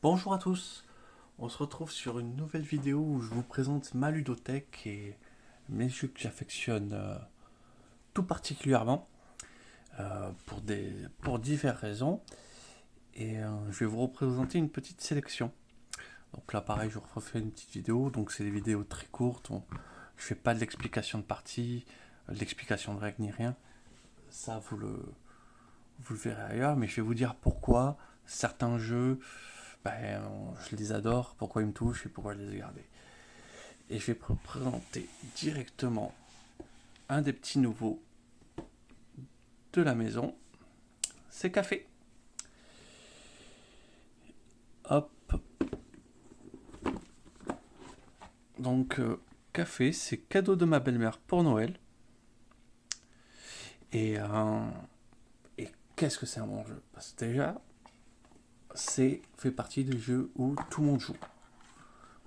Bonjour à tous, on se retrouve sur une nouvelle vidéo où je vous présente ma ludothèque et mes jeux que j'affectionne tout particulièrement pour diverses raisons. Et je vais vous représenter une petite sélection. Donc là pareil, je vous refais une petite vidéo, donc c'est des vidéos très courtes, je fais pas de l'explication de partie, de l'explication de règles ni rien. Ça vous le verrez ailleurs, mais je vais vous dire pourquoi certains jeux je les adore, pourquoi ils me touchent et pourquoi je les ai gardés. Et je vais présenter directement un des petits nouveaux de la maison, c'est Café. Hop. Donc, Café, c'est cadeau de ma belle-mère pour Noël. Et, euh, et qu'est-ce que c'est un bon jeu? Parce que déjà, c'est fait partie des jeux où tout le monde joue.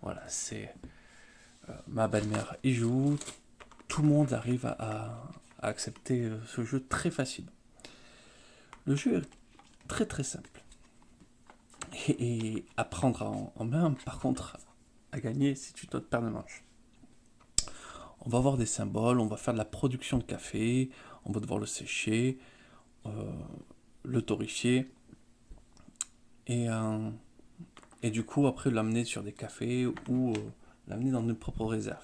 Voilà, c'est ma belle-mère y joue, tout le monde arrive à accepter ce jeu très facilement. Le jeu est très très simple. Et à prendre en main, par contre, à gagner, c'est une autre paire de manches. On va avoir des symboles, on va faire de la production de café, on va devoir le sécher, euh, le torréfier, et, euh, et du coup, après, l'amener sur des cafés ou l'amener dans nos propres réserves.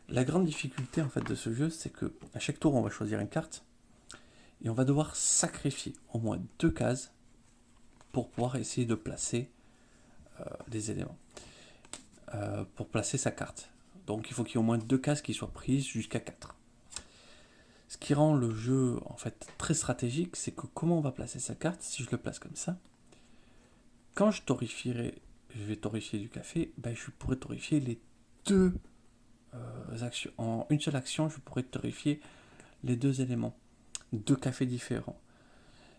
La grande difficulté en fait de ce jeu, c'est que à chaque tour, on va choisir une carte et on va devoir sacrifier au moins 2 cases pour pouvoir essayer de placer des éléments, pour placer sa carte. Donc il faut qu'il y ait au moins 2 cases qui soient prises jusqu'à 4. Ce qui rend le jeu en fait très stratégique, c'est que comment on va placer sa carte, si je le place comme ça, quand je vais torréfier du café, je pourrais torréfier les deux actions. En une seule action, je pourrais torréfier les 2 éléments, 2 cafés différents.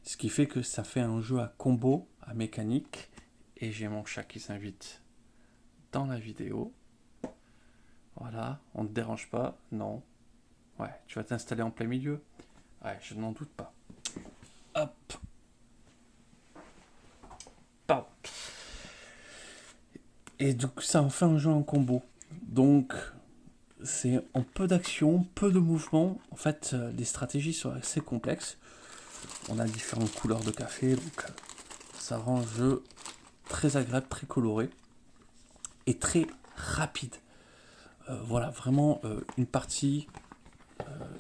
Ce qui fait que ça fait un jeu à combo, à mécanique, et j'ai mon chat qui s'invite dans la vidéo. Voilà, on ne te dérange pas, non. Ouais, tu vas t'installer en plein milieu. Ouais, je n'en doute pas. Hop, pardon. Et donc ça en fait un jeu en combo. Donc c'est en peu d'action, peu de mouvement. En fait, les stratégies sont assez complexes. On a différentes couleurs de café, donc ça rend le jeu très agréable, très coloré et très rapide. Voilà, vraiment une partie.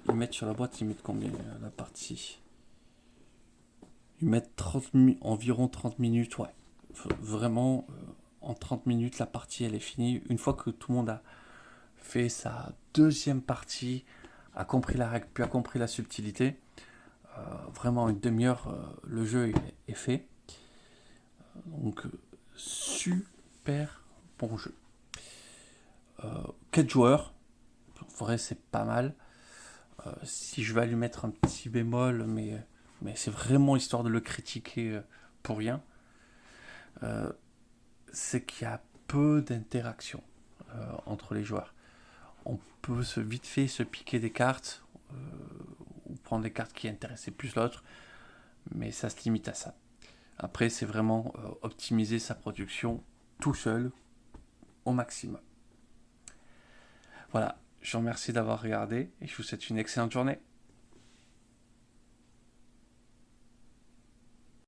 Ils mettent sur la boîte, ils mettent combien la partie? Ils mettent environ 30 minutes, ouais. Vraiment, en 30 minutes, la partie elle est finie. Une fois que tout le monde a fait sa deuxième partie, a compris la règle, puis a compris la subtilité, vraiment une demi-heure, le jeu est fait. Donc, super bon jeu. 4 joueurs, en vrai c'est pas mal. Si je vais lui mettre un petit bémol, mais c'est vraiment histoire de le critiquer pour rien, euh, c'est qu'il y a peu d'interaction entre les joueurs. On peut vite fait se piquer des cartes ou prendre les cartes qui intéressaient plus l'autre, mais ça se limite à ça. Après, c'est vraiment optimiser sa production tout seul au maximum. Voilà, je vous remercie d'avoir regardé et je vous souhaite une excellente journée.